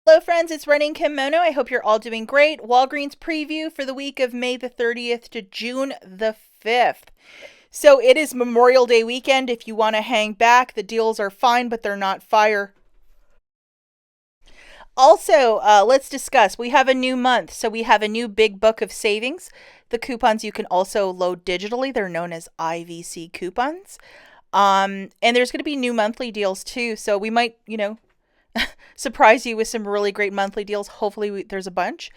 Hello friends, it's Running Kimono. I hope you're all doing great. Walgreens preview for the week of May the 30th to June the 5th. So it is Memorial Day weekend. If you want to hang back, the deals are fine, but they're not fire. Also, let's discuss. We have a new month, so we have a new big book of savings. The coupons you can also load digitally. They're known as IVC coupons. And there's going to be new monthly deals too. So we might, surprise you with some really great monthly deals. Hopefully, there's a bunch.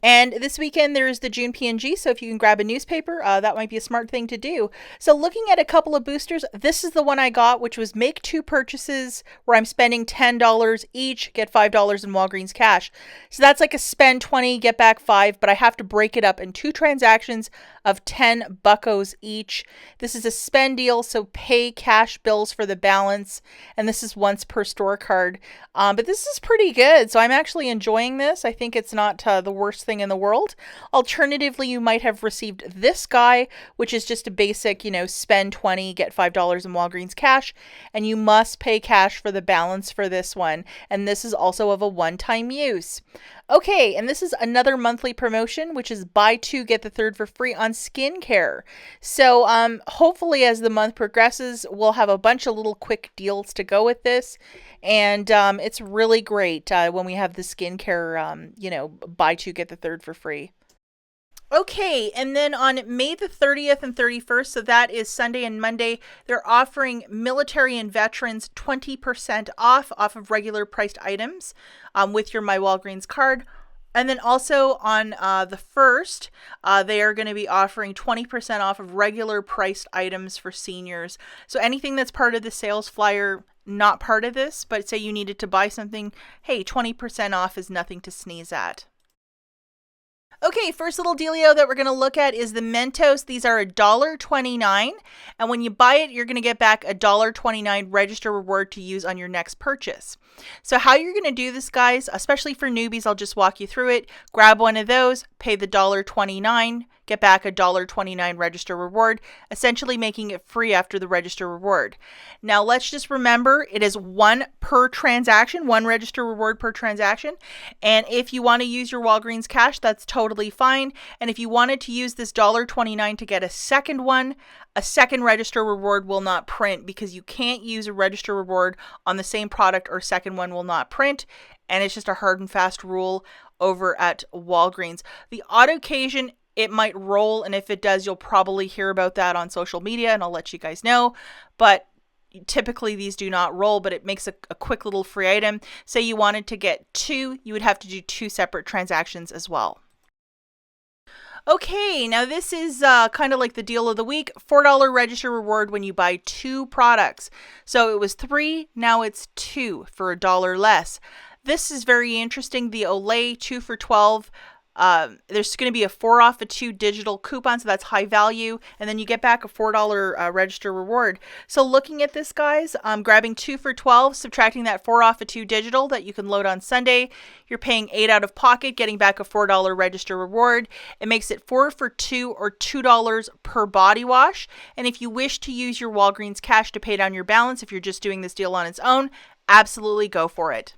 And this weekend, there's the June P&G. So if you can grab a newspaper, that might be a smart thing to do. So looking at a couple of boosters, this is the one I got, which was make 2 purchases where I'm spending $10 each, get $5 in Walgreens cash. So that's like a spend 20, get back 5, but I have to break it up in 2 transactions of 10 buckos each. This is a spend deal, so pay cash bills for the balance, and this is once per store card. But this is pretty good, so I'm actually enjoying this. I think it's not the worst thing in the world. Alternatively, you might have received this guy, which is just a basic, spend 20, get $5 in Walgreens cash, and you must pay cash for the balance for this one. And this is also of a one-time use. Okay, and this is another monthly promotion, which is buy 2, get the 3rd for free on skincare. So hopefully as the month progresses, we'll have a bunch of little quick deals to go with this. And it's really great when we have the skincare, buy 2, get the 3rd for free. Okay, and then on May the 30th and 31st, so that is Sunday and Monday, they're offering military and veterans 20% off of regular priced items with your My Walgreens card. And then also on the 1st, they are going to be offering 20% off of regular priced items for seniors. So anything that's part of the sales flyer, not part of this, but say you needed to buy something, hey, 20% off is nothing to sneeze at. Okay, first little dealio that we're going to look at is the Mentos. These are $1.29, and when you buy it, you're going to get back a $1.29 register reward to use on your next purchase. So how you're going to do this, guys, especially for newbies, I'll just walk you through it. Grab one of those, pay the $1.29, get back a $1.29 register reward, essentially making it free after the register reward. Now, let's just remember it is one per transaction, one register reward per transaction. And if you want to use your Walgreens cash, that's totally fine. And if you wanted to use this $1.29 to get a second one, a second register reward will not print because you can't use a register reward on the same product or second one will not print. And it's just a hard and fast rule over at Walgreens. The odd occasion it might roll, and if it does, you'll probably hear about that on social media, and I'll let you guys know. But typically these do not roll, but it makes a quick little free item. Say you wanted to get 2, you would have to do 2 separate transactions as well. Okay, now this is kind of like the deal of the week. $4 register reward when you buy 2 products. So it was 3, now it's 2 for $1 less. This is very interesting. The Olay 2 for $12. There's going to be a 4 off a 2 digital coupon, so that's high value, and then you get back a $4 register reward. So looking at this, guys, grabbing 2 for $12, subtracting that 4 off a 2 digital that you can load on Sunday, you're paying 8 out of pocket, getting back a $4 register reward. It makes it 4 for 2 or $2 per body wash. And if you wish to use your Walgreens cash to pay down your balance, if you're just doing this deal on its own, absolutely go for it.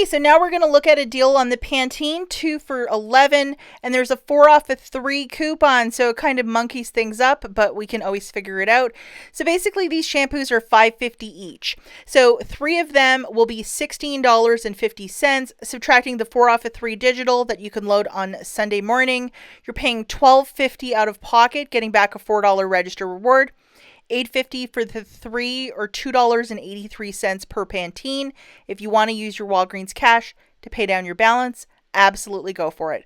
So now we're going to look at a deal on the Pantene 2 for $11, and there's a 4 off a 3 coupon, so it kind of monkeys things up, but we can always figure it out. So basically these shampoos are $5.50 each. So 3 of them will be $16.50, subtracting the 4 off a 3 digital that you can load on Sunday morning. You're paying $12.50 out of pocket, getting back a $4 register reward. $8.50 for the 3 or $2.83 per Pantene. If you want to use your Walgreens cash to pay down your balance, absolutely go for it.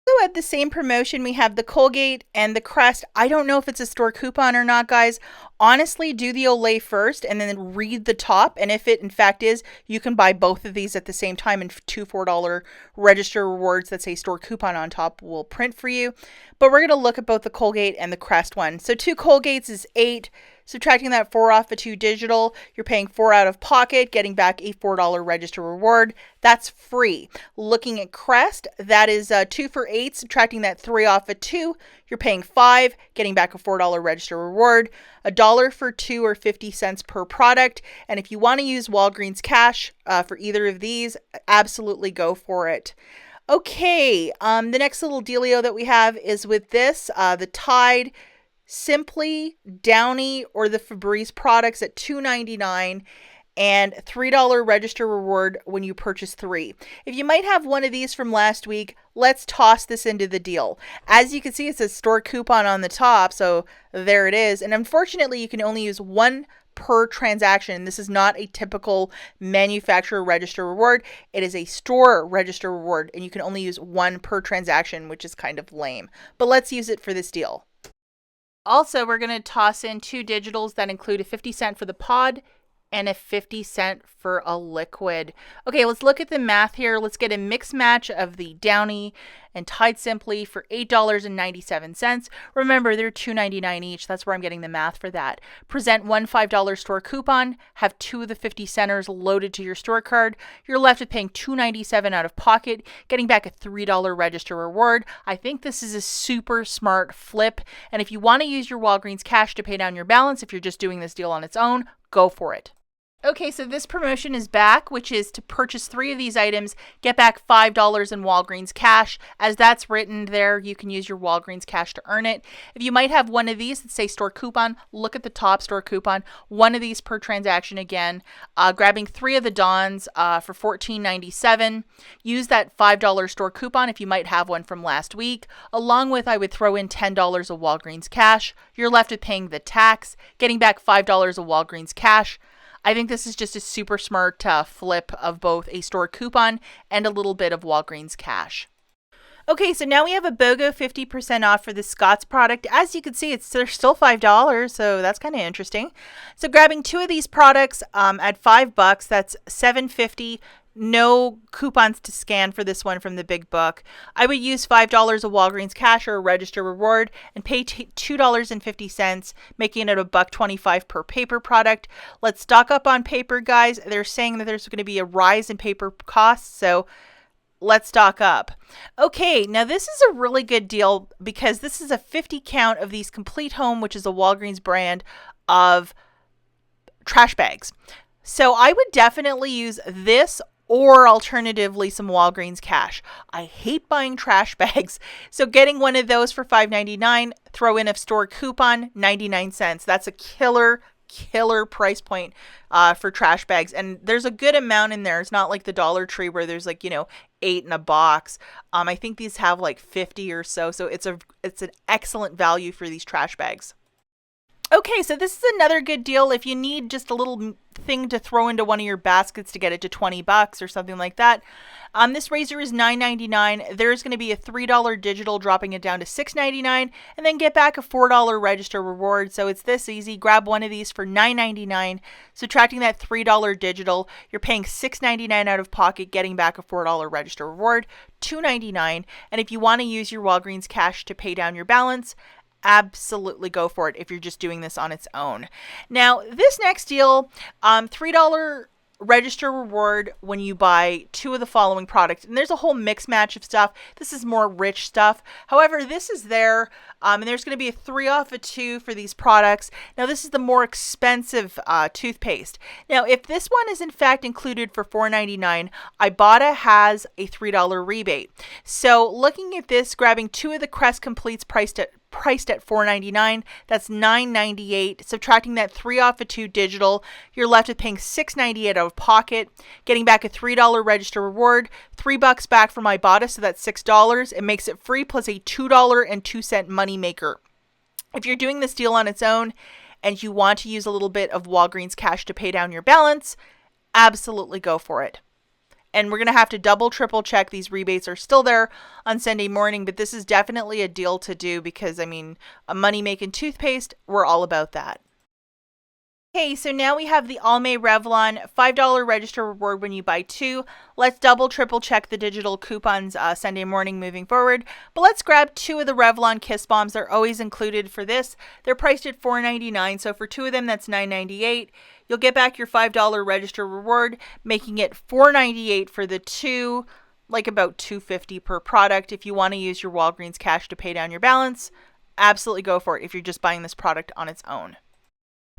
So at the same promotion, we have the Colgate and the Crest. I don't know if it's a store coupon or not, guys. Honestly, do the Olay first and then read the top. And if it in fact is, you can buy both of these at the same time, and 2 $4 register rewards that say store coupon on top will print for you. But we're going to look at both the Colgate and the Crest one. So 2 Colgates is $8. Subtracting that 4 off of 2 digital, you're paying 4 out of pocket, getting back a $4 register reward. That's free. Looking at Crest, that is 2 for 8. Subtracting that 3 off of 2, you're paying 5, getting back a $4 register reward. $1 for 2 or 50 cents per product. And if you want to use Walgreens cash for either of these, absolutely go for it. Okay, the next little dealio that we have is with this, the Tide Simply, Downy, or the Febreze products at $2.99 and $3 register reward when you purchase 3. If you might have one of these from last week, let's toss this into the deal. As you can see, it says store coupon on the top, so there it is. And unfortunately, you can only use one per transaction. This is not a typical manufacturer register reward. It is a store register reward, and you can only use one per transaction, which is kind of lame. But let's use it for this deal. Also, we're going to toss in 2 digitals that include a 50 cent for the pod and a 50 cent for a liquid. Okay, let's look at the math here. Let's get a mix match of the Downy and Tide Simply for $8.97. Remember, they're $2.99 each. That's where I'm getting the math for that. Present one $5 store coupon. Have 2 of the 50 centers loaded to your store card. You're left with paying $2.97 out of pocket, getting back a $3 register reward. I think this is a super smart flip. And if you want to use your Walgreens cash to pay down your balance, if you're just doing this deal on its own, go for it. Okay, so this promotion is back, which is to purchase 3 of these items, get back $5 in Walgreens cash. As that's written there, you can use your Walgreens cash to earn it. If you might have one of these that say store coupon, look at the top store coupon. One of these per transaction again. Grabbing 3 of the Dawns for $14.97. Use that $5 store coupon if you might have one from last week. Along with, I would throw in $10 of Walgreens cash. You're left with paying the tax, getting back $5 of Walgreens cash. I think this is just a super smart flip of both a store coupon and a little bit of Walgreens cash. Okay, so now we have a BOGO 50% off for the Scott's product. As you can see, they're still $5, so that's kind of interesting. So grabbing 2 of these products at $5, that's $7.50. No coupons to scan for this one from the big book. I would use $5 of Walgreens cash or a register reward and pay $2.50, making it $1.25 per paper product. Let's stock up on paper, guys. They're saying that there's going to be a rise in paper costs, so let's stock up. Okay, now this is a really good deal because this is a 50 count of these Complete Home, which is a Walgreens brand of trash bags. So I would definitely use this or alternatively some Walgreens cash. I hate buying trash bags, so getting one of those for $5.99, throw in a store coupon, 99 cents. That's a killer price point for trash bags, and there's a good amount in there. It's not like the Dollar Tree where there's 8 in a box. I think these have 50 or so it's an excellent value for these trash bags. Okay, so this is another good deal if you need just a little thing to throw into one of your baskets to get it to $20 or something like that. This razor is $9.99. There's going to be a $3 digital, dropping it down to $6.99, and then get back a $4 register reward. So it's this easy. Grab one of these for $9.99. Subtracting that $3 digital, you're paying $6.99 out of pocket, getting back a $4 register reward, $2.99. And if you want to use your Walgreens cash to pay down your balance, absolutely go for it if you're just doing this on its own. Now, this next deal, $3 register reward when you buy 2 of the following products. And there's a whole mix match of stuff. This is more rich stuff. However, this is there, and there's going to be a 3 off of 2 for these products. Now, this is the more expensive toothpaste. Now, if this one is in fact included for $4.99, IBOTTA has a $3 rebate. So looking at this, grabbing 2 of the Crest Completes priced at $4.99, that's $9.98. Subtracting that 3 off of 2 digital, you're left with paying $6.98 out of pocket, getting back a $3 register reward, $3 back from Ibotta, so that's $6. It makes it free plus a $2.02 money maker. If you're doing this deal on its own and you want to use a little bit of Walgreens cash to pay down your balance, absolutely go for it. And we're going to have to double, triple check these rebates are still there on Sunday morning, but this is definitely a deal to do because, a money-making toothpaste, we're all about that. Okay, so now we have the Almay Revlon $5 register reward when you buy two. Let's double, triple check the digital coupons Sunday morning moving forward. But let's grab two of the Revlon Kiss Bombs. They're always included for this. They're priced at $4.99, so for two of them, that's $9.98. You'll get back your $5 register reward, making it $4.98 for the two, like about $2.50 per product. If you want to use your Walgreens cash to pay down your balance, absolutely go for it if you're just buying this product on its own.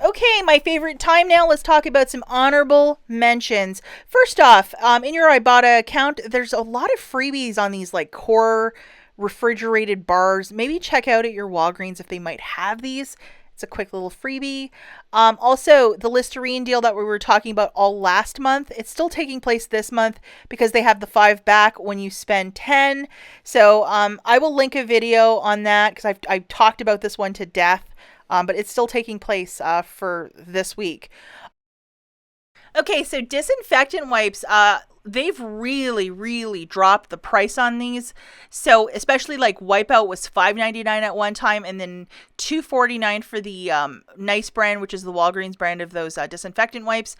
Okay, my favorite time now. Let's talk about some honorable mentions. First off, in your Ibotta account, there's a lot of freebies on these like core refrigerated bars. Maybe check out at your Walgreens if they might have these. It's a quick little freebie. Also, the Listerine deal that we were talking about all last month, it's still taking place this month because they have the 5 back when you spend 10. So I will link a video on that because I've talked about this one to death. But it's still taking place for this week. Okay, so disinfectant wipes, they've really dropped the price on these. So especially like Wipeout was $5.99 at one time, and then $2.49 for the Nice brand, which is the Walgreens brand of those disinfectant wipes.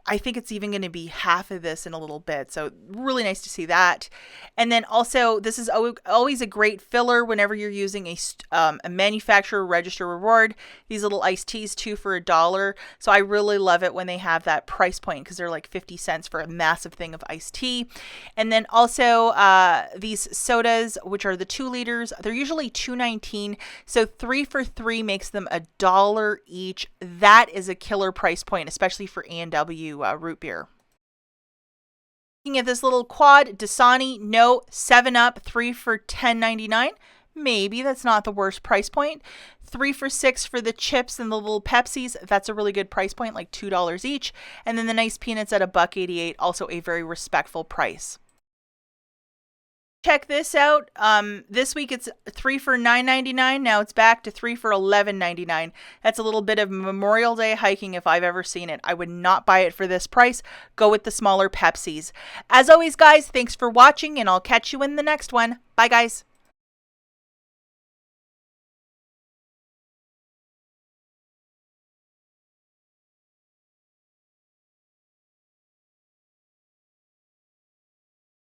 I think it's even going to be half of this in a little bit. So really nice to see that. And then also, this is always a great filler whenever you're using a manufacturer register reward. These little iced teas, 2 for $1. So I really love it when they have that price point because they're like 50 cents for a massive thing of iced tea. And then also these sodas, which are the 2 liters, they're usually $2.19. So 3 for $3 makes them $1 each. That is a killer price point, especially for A&W root beer. Looking at this little quad, Dasani, no, 7 Up, 3 for $10.99. Maybe that's not the worst price point. 3 for $6 for the chips and the little Pepsis. That's a really good price point, like $2 each. And then the nice peanuts at $1.88, also a very respectful price. Check this out. This week it's 3 for $9.99. Now it's back to 3 for $11.99. That's a little bit of Memorial Day hiking if I've ever seen it. I would not buy it for this price. Go with the smaller Pepsis. As always, guys, thanks for watching, and I'll catch you in the next one. Bye, guys.